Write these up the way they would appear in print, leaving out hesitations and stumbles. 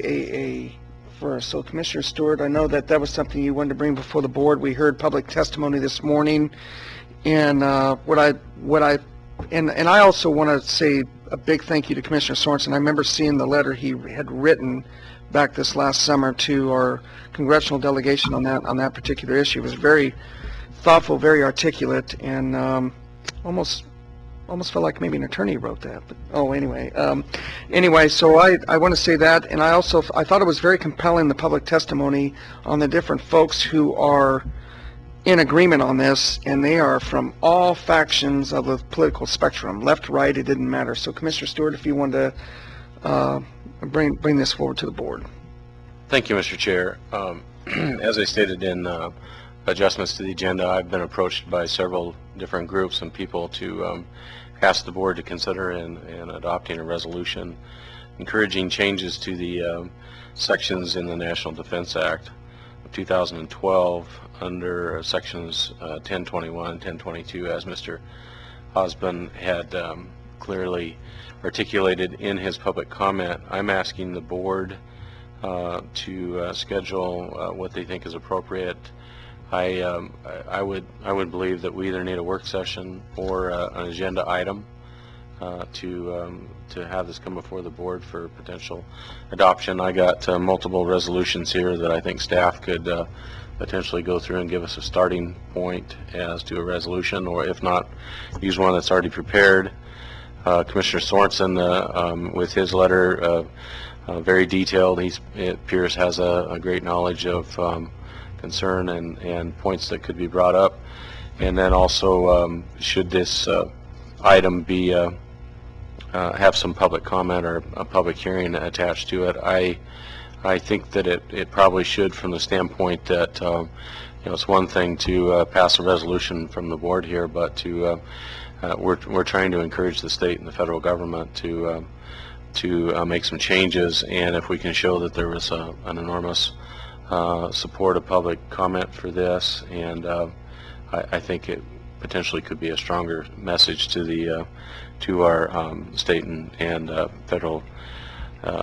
CAA first. So Commissioner Stewart, I know that was something you wanted to bring before the board. We heard public testimony this morning, and I also want to say a big thank you to Commissioner Sorensen. I remember seeing the letter he had written back this last summer to our congressional delegation on that particular issue. It was very thoughtful, very articulate, and almost felt like maybe an attorney wrote that. But anyway, so I want to say that, and I thought it was very compelling, the public testimony on the different folks who are in agreement on this, and they are from all factions of the political spectrum, left, right, it didn't matter. So Commissioner Stewart, if you wanted to bring this forward to the board. Thank you, Mr. Chair. As I stated in adjustments to the agenda, I've been approached by several different groups and people to ask the board to consider in adopting a resolution encouraging changes to the sections in the National Defense Act of 2012 under sections 1021 and 1022, as Mr. Osborne had clearly articulated in his public comment. I'm asking the board to schedule what they think is appropriate. I would believe that we either need a work session or an agenda item to have this come before the board for potential adoption. I got multiple resolutions here that I think staff could potentially go through and give us a starting point as to a resolution, or if not, use one that's already prepared. Commissioner Sorensen, with his letter, very detailed. It appears has a great knowledge of concern and points that could be brought up. And then also, should this item be have some public comment or a public hearing attached to it, I think that it probably should, from the standpoint that it's one thing to pass a resolution from the board here, but to we're trying to encourage the state and the federal government to make some changes, and if we can show that there was an enormous support of public comment for this, and I think it potentially could be a stronger message to our state and federal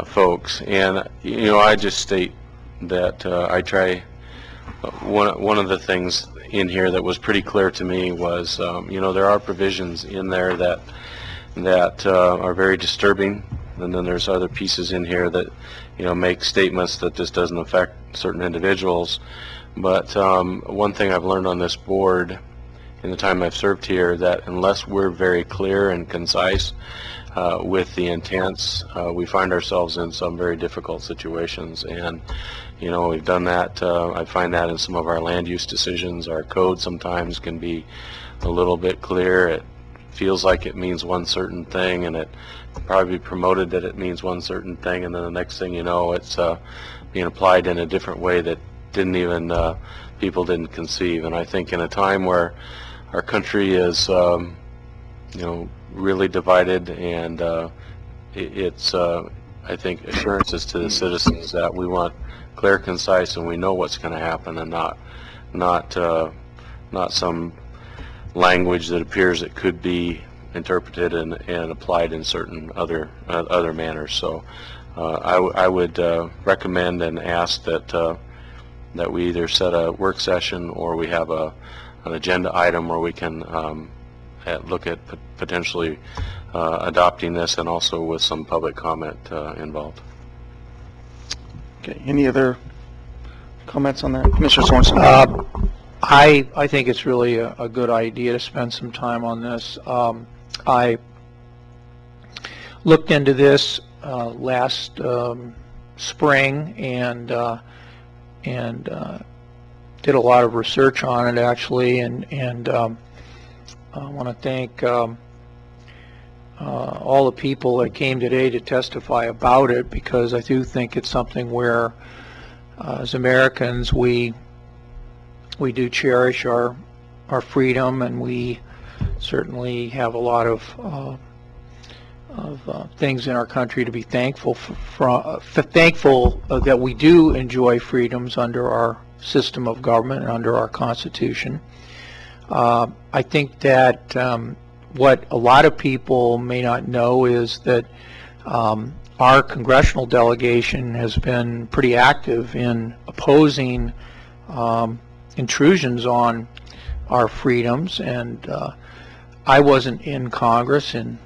folks. And I just state that I try. One of the things in here that was pretty clear to me was there are provisions in there that are very disturbing, and then there's other pieces in here that make statements that this doesn't affect certain individuals. But one thing I've learned on this board in the time I've served here, that unless we're very clear and concise with the intents, we find ourselves in some very difficult situations. And we've done that. I find that in some of our land use decisions. Our code sometimes can be a little bit clear. It feels like it means one certain thing, and it probably promoted that it means one certain thing, and then the next thing you know, it's being applied in a different way that didn't even people didn't conceive. And I think in a time where our country is really divided, and it's I think assurances to the citizens that we want clear, concise, and we know what's going to happen, and not some language that appears it could be interpreted and applied in certain other manners. So I would recommend and ask that we either set a work session or we have an agenda item where we can look at potentially adopting this, and also with some public comment involved. Okay. Any other comments on that, Commissioner Sorensen? I think it's really a good idea to spend some time on this. I looked into this last spring and did a lot of research on it, actually, and I want to thank all the people that came today to testify about it, because I do think it's something where as Americans we do cherish our freedom, and we certainly have a lot of things in our country to be thankful for, thankful that we do enjoy freedoms under our system of government and under our Constitution. I think that what a lot of people may not know is that Our congressional delegation has been pretty active in opposing intrusions on our freedoms, and I wasn't in Congress in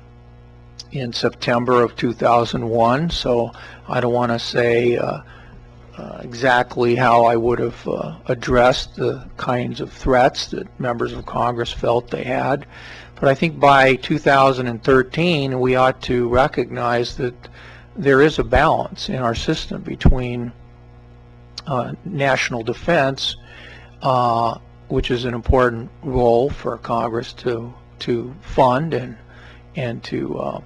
September of 2001, so I don't want to say exactly how I would have addressed the kinds of threats that members of Congress felt they had. But I think by 2013 we ought to recognize that there is a balance in our system between national defense, which is an important role for Congress to fund and to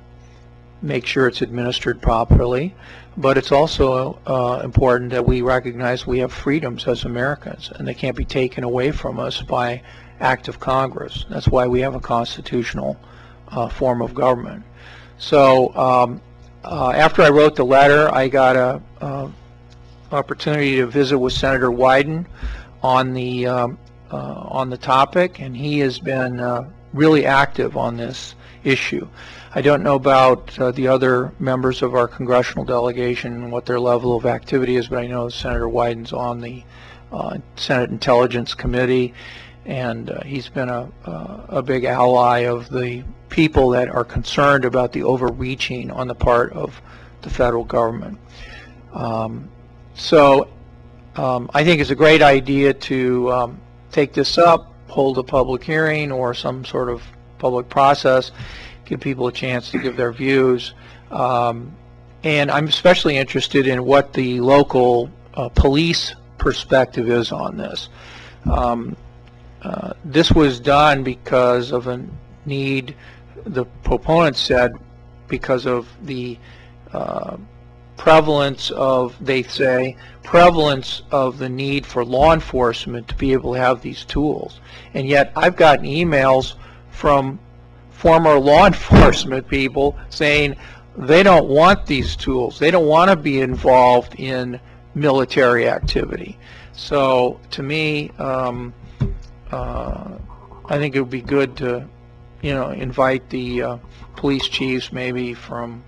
make sure it's administered properly, but it's also important that we recognize we have freedoms as Americans, and they can't be taken away from us by act of Congress. That's why we have a constitutional form of government. So after I wrote the letter, I got a opportunity to visit with Senator Wyden on the topic, and he has been really active on this issue. I don't know about the other members of our congressional delegation and what their level of activity is, but I know Senator Wyden's on the Senate Intelligence Committee, and he's been a big ally of the people that are concerned about the overreaching on the part of the federal government. So I think it's a great idea to take this up, hold a public hearing or some sort of public process, give people a chance to give their views. And I'm especially interested in what the local police perspective is on this. This was done because of a need, the proponents said, because of the prevalence of, they say, prevalence of the need for law enforcement to be able to have these tools. And yet I've gotten emails from former law enforcement people saying they don't want these tools. They don't want to be involved in military activity. So to me, I think it would be good to, invite the police chiefs maybe from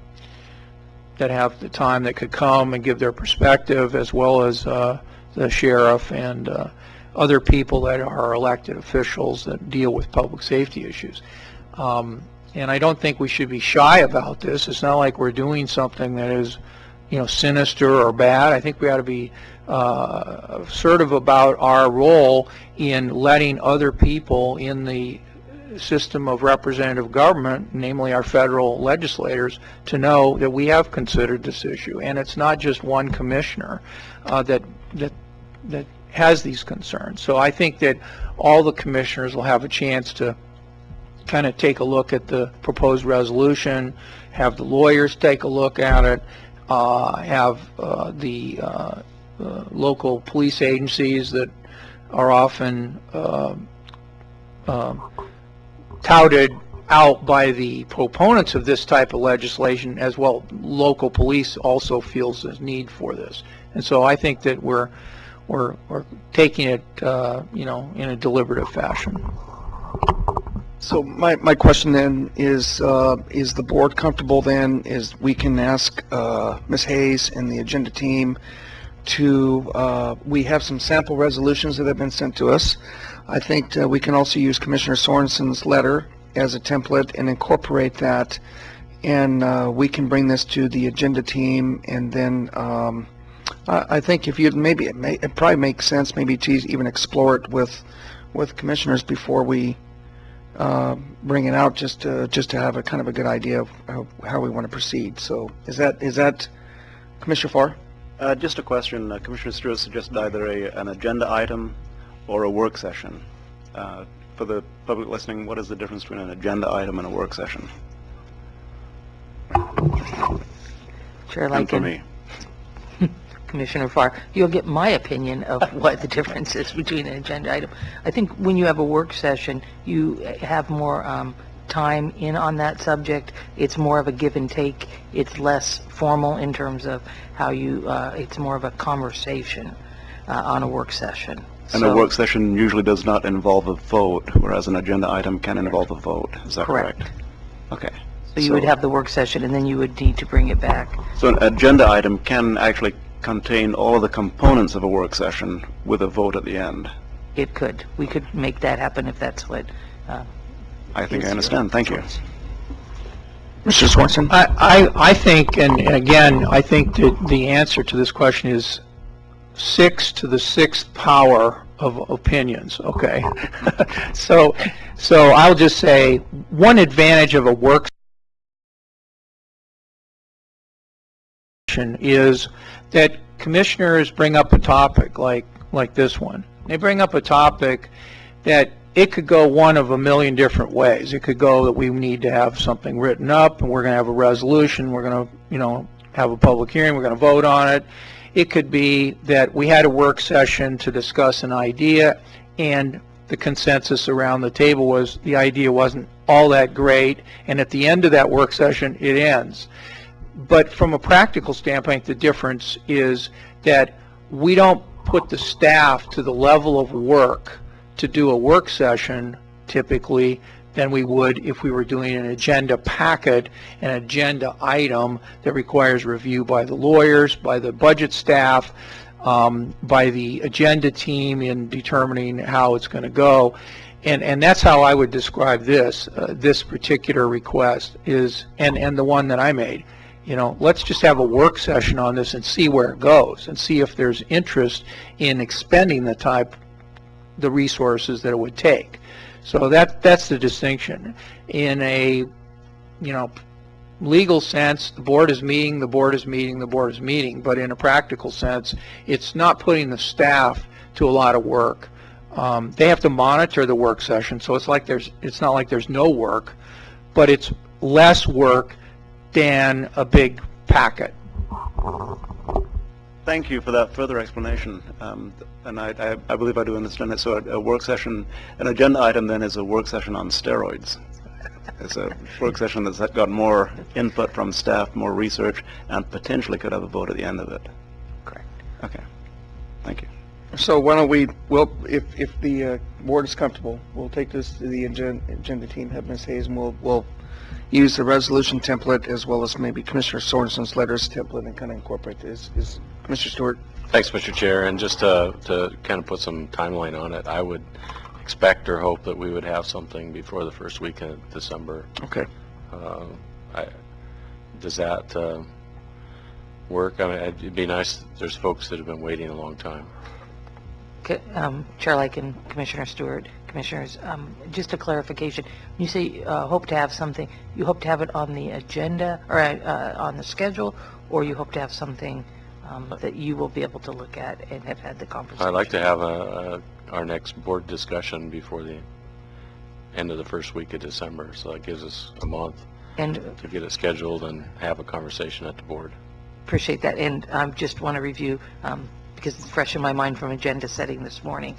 that have the time that could come and give their perspective, as well as the sheriff and other people that are elected officials that deal with public safety issues. And I don't think we should be shy about this. It's not like we're doing something that is, sinister or bad. I think we ought to be assertive about our role in letting other people in the system of representative government, namely our federal legislators, to know that we have considered this issue, and it's not just one commissioner that has these concerns. So I think that all the commissioners will have a chance to kind of take a look at the proposed resolution, have the lawyers take a look at it, have the local police agencies that are often touted out by the proponents of this type of legislation as well. Local police also feels a need for this, and so I think that we're taking it, in a deliberative fashion. So my question then is the board comfortable then is we can ask Ms. Hayes and the agenda team to, we have some sample resolutions that have been sent to us. I think we can also use Commissioner Sorensen's letter as a template and incorporate that, and we can bring this to the agenda team, and then I think if you'd maybe, it probably makes sense maybe to even explore it with commissioners before we bring it out, just to have a kind of a good idea of how we want to proceed. So is that Commissioner Farr? Just a question. Commissioner Stewart suggested either an agenda item or a work session. For the public listening, what is the difference between an agenda item and a work session? Chair And for Lykin, me. Commissioner Farr, you'll get my opinion of what the difference is between an agenda item. I think when you have a work session, you have more time in on that subject. It's more of a give and take. It's less formal in terms of how you, it's more of a conversation on a work session. And a work session usually does not involve a vote, whereas an agenda item can involve a vote. Is that correct? Okay. So you would have the work session, and then you would need to bring it back. So an agenda item can actually contain all of the components of a work session with a vote at the end. It could. We could make that happen if that's what, I think Yes, I understand. Thank you. Mr. Swanson? I think, and again, I think that the answer to this question is 6 to the 6th power of opinions, okay? So I'll just say, one advantage of a work session is that commissioners bring up a topic like this one. They bring up a topic that it could go one of a million different ways. It could go that we need to have something written up, and we're going to have a resolution, we're going to, have a public hearing, we're going to vote on it. It could be that we had a work session to discuss an idea, and the consensus around the table was the idea wasn't all that great, and at the end of that work session, it ends. But from a practical standpoint, the difference is that we don't put the staff to the level of work to do a work session typically than we would if we were doing an agenda packet, an agenda item that requires review by the lawyers, by the budget staff, by the agenda team in determining how it's going to go. And that's how I would describe this particular request is, and the one that I made. Let's just have a work session on this and see where it goes and see if there's interest in expending the resources that it would take. So that's the distinction. In a, legal sense, the board is meeting, the board is meeting, the board is meeting, but in a practical sense, it's not putting the staff to a lot of work. They have to monitor the work session, so it's not like there's no work, but it's less work than a big packet. Thank you for that further explanation. And I believe I do understand it. So a work session, an agenda item then is a work session on steroids. It's a work session that's got more input from staff, more research, and potentially could have a vote at the end of it. correct. Okay. Thank you. So why don't if the board is comfortable, we'll take this to the agenda team, have Ms. Hayes, and we'll use the resolution template as well as maybe Commissioner Sorensen's letters template and kind of incorporate this. Is Commissioner Stewart? Thanks, Mr. Chair, and just to kind of put some timeline on it, I would expect or hope that we would have something before the first week in December. Okay. Does that work? I mean, it'd be nice. There's folks that have been waiting a long time. Chair Lykin, Commissioner Stewart, Commissioners, just a clarification. When you say hope to have something, you hope to have it on the agenda or on the schedule, or you hope to have something that you will be able to look at and have had the conversation? I'd like to have our next board discussion before the end of the first week of December, so that gives us a month And to get it scheduled and have a conversation at the board. appreciate that. And I just want to review, because it's fresh in my mind from agenda setting this morning.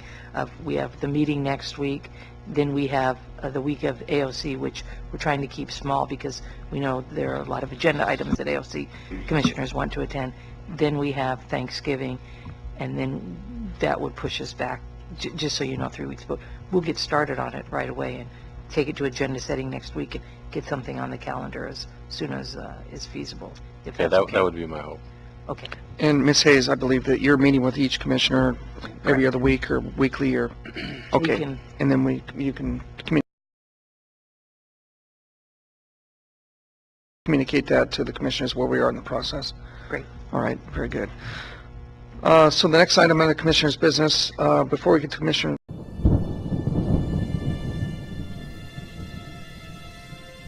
We have the meeting next week, then we have the week of AOC, which we're trying to keep small because we know there are a lot of agenda items that AOC commissioners want to attend. Then we have Thanksgiving, and then that would push us back, just so you know, 3 weeks. But we'll get started on it right away and take it to agenda setting next week and get something on the calendar as soon as is feasible. If Okay, that's that would be my hope. Okay. And Ms. Hayes, I believe that you're meeting with each commissioner every other week or weekly or, okay. can- And then you can communicate that to the commissioners where we are in the process. Great. All right, very good. So the next item on the commissioner's business, before we get to Commissioner